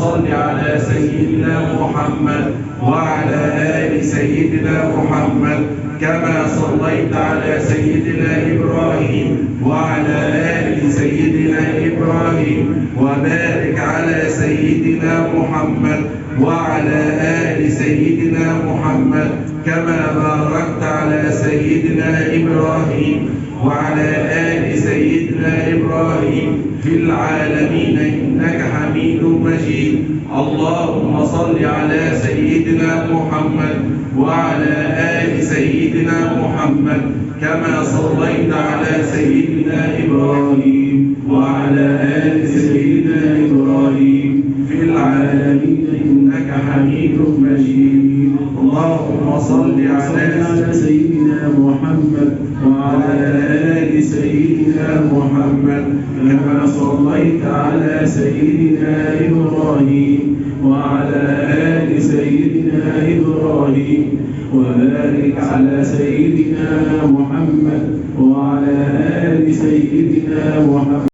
صل على سيدنا محمد وعلى آل سيدنا محمد كما صليت على سيدنا إبراهيم وعلى آل سيدنا إبراهيم، وبارك على سيدنا محمد وعلى آل سيدنا محمد كما باركت على سيدنا إبراهيم وعلى آل سيدنا إبراهيم في العالمين إنك حميد مجيد. اللهم صل على سيدنا محمد وعلى آل سيدنا محمد كما صليت على سيدنا إبراهيم وعلى آل سيدنا إبراهيم في العالمين إنك حميد مجيد. اللهم صل على سيدنا محمد وعلى آل سيدنا محمد كما صليت على سيدنا إبراهيم وعلى آل سيدنا إبراهيم، وبارك على سيدنا محمد وعلى آل سيدنا محمد.